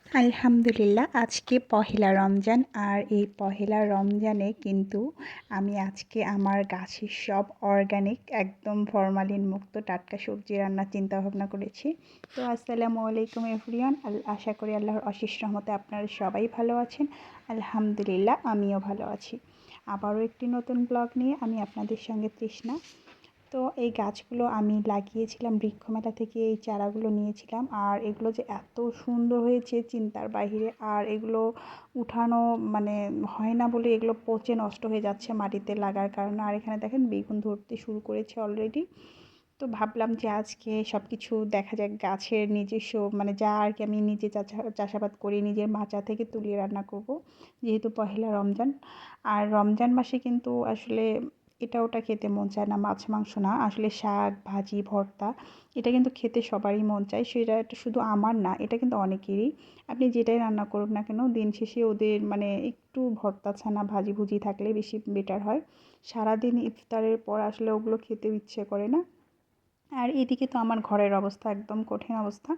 আলহামদুলিল্লাহ, আজকে পহেলা রমজান। আর এই পহেলা রমজানে কিন্তু আমি আজকে আমার গাছের সব অর্গানিক একদম ফরমালিন মুক্ত টাটকা সবজি রান্নার চিন্তা ভাবনা করেছি। তো আসসালামু আলাইকুম এভরিওয়ান। আশা করি আল্লাহর অশেষ রহমতে আপনারা সবাই ভালো আছেন। আলহামদুলিল্লাহ, আমিও ভালো আছি। আবারও একটি নতুন ব্লগ নিয়ে আমি আপনাদের সঙ্গে তৃষ্ণা। তো এই গাছগুলো আমি লাগিয়েছিলাম বৃক্ষমেলা থেকে, এই চারাগুলো নিয়েছিলাম। আর এগুলো যে এত সুন্দর হয়েছে চিন্তার বাইরে। আর এগুলো উঠানো মানে হয় না বলে এগুলো পচে নষ্ট হয়ে যাচ্ছে মাটিতে লাগার কারণে। আর এখানে দেখেন বেগুন ধরতে শুরু করেছে অলরেডি। তো ভাবলাম যে আজকে সব কিছু দেখা যাক, গাছের নিজস্ব মানে যা আর কি আমি নিজে চাষাবাদ করি নিজের মাচা থেকে তুলিয়ে রান্না করব, যেহেতু পহেলা রমজান। আর রমজান মাসে কিন্তু আসলে এটা ওটা খেতে মন চায় না, মাছ মাংস না, আসলে শাক ভাজি ভর্তা এটা কিন্তু খেতে সবারই মন চায়। সেটা শুধু আমার না, এটা কিন্তু অনেকেরই। আপনি যেটাই রান্না করুন না কেন, দিন শেষে ওদের মানে একটু ভর্তা ছানা ভাজি ভুজি থাকলে বেশি বেটার হয়। সারাদিন ইফতারের পর আসলে ওগুলো খেতেও ইচ্ছে করে না। আর এদিকে তো আমার ঘরের অবস্থা একদম কঠিন অবস্থা,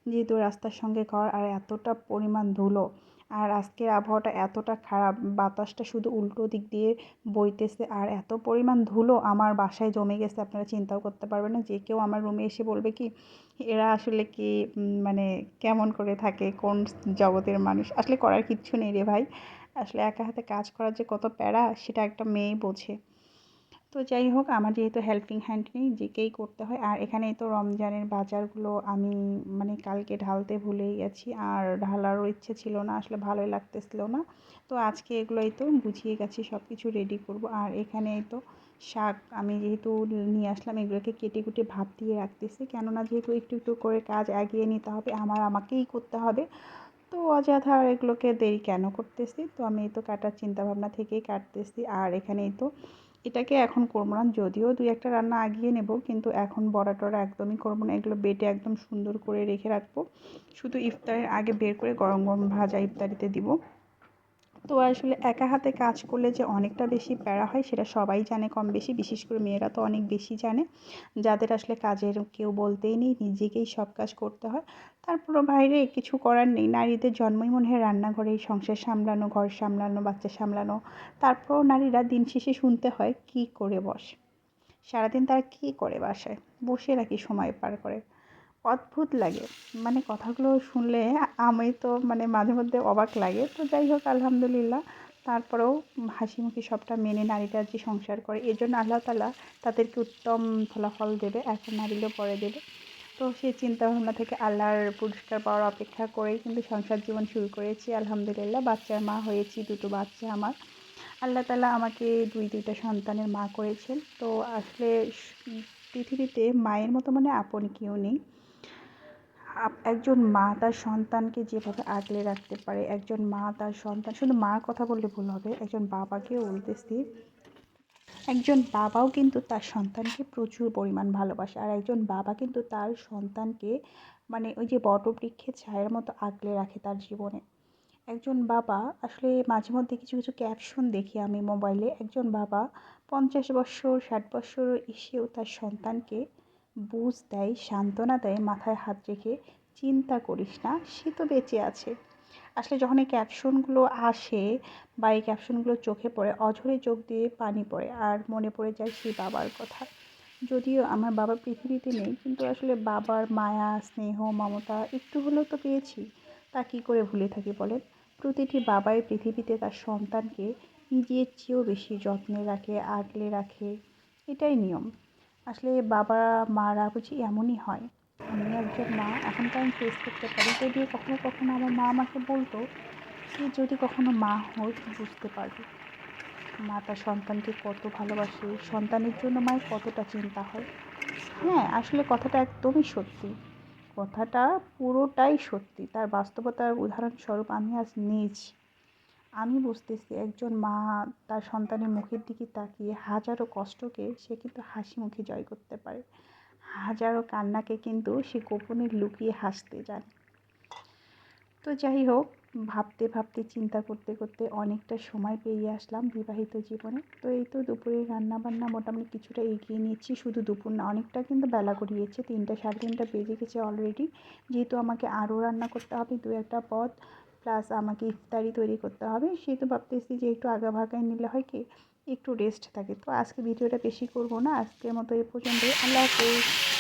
যেহেতু রাস্তার সঙ্গে ঘর আর এতটা পরিমাণ ধুলো। আর আজকের আবহাওয়াটা এতটা খারাপ, বাতাসটা শুধু উল্টো দিক দিয়ে বইতেছে। আর এত পরিমাণ ধুলো আমার বাসায় জমে গেছে, আপনারা চিন্তাও করতে পারবেন না। যে কেউ আমার রুমে এসে বলবে কি এরা আসলে কি মানে কেমন করে থাকে, কোন জগতের মানুষ। আসলে করার কিচ্ছু নেই রে ভাই, আসলে একা হাতে কাজ করার যে কত প্যারা সেটা একটা মেয়ে বোঝে। তো যাই হোক, আমার যেহেতু হেল্পিং হ্যান্ড নেই, যেকেই করতে হয়। আর এখানেই তো রমজানের বাজারগুলো আমি মানে কালকে ঢালতে ভুলেই গেছি, আর ঢালারও ইচ্ছে ছিল না, আসলে ভালোই লাগতেছিল না। তো আজকে এগুলোই তো গুছিয়ে গেছি, সব কিছু রেডি করব। আর এখানেই তো শাক আমি যেহেতু নিয়ে আসলাম, এগুলোকে কেটে কুটে ভাপ দিয়ে রাখতেছি, কেননা যেহেতু একটু একটু করে কাজ এগিয়ে নিতে হবে, আমাকেই করতে হবে। তো অযথা আর এগুলোকে দেরি কেন করতেছি, তো আমি এই তো কাটার চিন্তাভাবনা থেকেই কাটতেছি। আর এখানেই তো এটাকে এখন করবো না, যদিও দুই একটা রান্না আগিয়ে নেব, কিন্তু এখন বড়া টড়া একদমই করবো না। এগুলো বেটে একদম সুন্দর করে রেখে রাখবো, শুধু ইফতারের আগে বের করে গরম গরম ভাজা ইফতারিতে দিব। তো আসলে একা হাতে কাজ করলে যে অনেকটা বেশি প্যারা হয় সেটা সবাই জানে কম বেশি, বিশেষ করে মেয়েরা তো অনেক বেশি জানে, যাদের আসলে কাজের কেউ বলতেই নেই, নিজেকেই সব কাজ করতে হয়। তারপরও বাইরে কিছু করার নেই, নারীদের জন্মই মনে হয় রান্নাঘরেই, সংসার সামলানো, ঘর সামলানো, বাচ্চা সামলানো। তারপরও নারীরা দিন শেষে শুনতে হয় কী করে বসে, সারাদিন তারা কী করে বাসায় বসে নাকি সময় পার করে। অদ্ভুত লাগে, মানে কথাগুলো শুনলে আমি তো মানে মাঝে মধ্যে অবাক লাগে। তো যাই হোক, আলহামদুলিল্লাহ, তারপরেও হাসিমুখে সবটা মেনে নারীরা যে সংসার করে, এজন্য আল্লাহ তাআলা তাদেরকে উত্তম ফলাফল দেবে, এখন না দিলেও পরে দেবে। তো সেই চিন্তাভাবনা থেকে আল্লাহর পুরস্কার পাওয়ার অপেক্ষা করেই কিন্তু সংসার জীবন শুরু করেছি। আলহামদুলিল্লাহ, বাচ্চার মা হয়েছি, দুটো বাচ্চা আমার। আল্লাহ তাআলা আমাকে দুইটা সন্তানের মা করেছেন। তো আসলে পৃথিবীতে মায়ের মতো মানে আপন কেউ নেই। একজন মা তার সন্তানকে যেভাবে আগলে রাখতে পারে, একজন মা তার সন্তান, শুধু মার কথা বললে ভুল হবে, একজন বাবাকেও বলতেছি, একজন বাবাও কিন্তু তার সন্তানকে প্রচুর পরিমাণ ভালোবাসে। আর একজন বাবা কিন্তু তার সন্তানকে মানে ওই যে বটবৃক্ষের ছায়ার মতো আগলে রাখে তার জীবনে। একজন বাবা আসলে মাঝে মধ্যে কিছু কিছু ক্যাপশন দেখি আমি মোবাইলে, একজন বাবা 50 বৎসর 60 বৎসর এসেও তার সন্তানকে বুঝ দেয়, সান্ত্বনা দেয়, মাথায় হাত রেখে, চিন্তা করিস না, সে তো বেঁচে আছে। আসলে যখন এই ক্যাপশনগুলো আসে বা এই ক্যাপশনগুলো চোখে পড়ে, অঝরে চোখ দিয়ে পানি পড়ে, আর মনে পড়ে যায় সেই বাবার কথা। যদিও আমার বাবা পৃথিবীতে নেই, কিন্তু আসলে বাবার মায়া স্নেহ মমতা একটু হলেও তো পেয়েছি, তা কী করে ভুলে থাকি বলেন। প্রতিটি বাবাই পৃথিবীতে তার সন্তানকে নিজের চেয়েও বেশি যত্নে রাখে, আগলে রাখে, এটাই নিয়ম। আসলে বাবা মারা বুঝি এমনই হয়। আমি একজন মা, এখন তো আমি ফেস করতে পারি, যদিও কখনো কখনো আমার মা আমাকে বলতো যে যদি কখনো মা হোস বুঝতে পারবি মা তার সন্তানকে কত ভালোবাসে, সন্তানের জন্য মায়ের কতটা চিন্তা হয়। হ্যাঁ, আসলে কথাটা একদমই সত্যি, কথাটা পুরোটাই সত্যি। তার বাস্তবতার উদাহরণস্বরূপ আমি আজ আমি বুঝতেছি একজন মা তার সন্তানের মুখের দিকে তাকিয়ে হাজারো কষ্টকে সে কিন্তু হাসি মুখে জয় করতে পারে, হাজারো কান্নাকে কিন্তু সে গোপনে লুকিয়ে হাসতে জানে। তো যাই হোক, ভাবতে ভাবতে চিন্তা করতে করতে অনেকটা সময় পেরিয়ে আসলাম বিবাহিত জীবনে। তো এই তো দুপুরের রান্নাবান্না মোটামুটি কিছুটা এগিয়ে নিচ্ছি, শুধু দুপুর না, অনেকটা কিন্তু বেলা গড়িয়েছে, 3টা সাড়ে 3টা বেজে গেছে অলরেডি। যেহেতু আমাকে আরও রান্না করতে হবে, দু একটা পদ, প্লাস আমাকে ইফতারি তৈরি করতে হবে, সেহেতু ভাবতেছি যে একটু আগাভাগায় নিলে হয় কি একটু রেস্ট থাকে। তো আজকে ভিডিওটা বেশি করব না, আজকের মতো এ পর্যন্তই। আল্লাহ হাফেজ।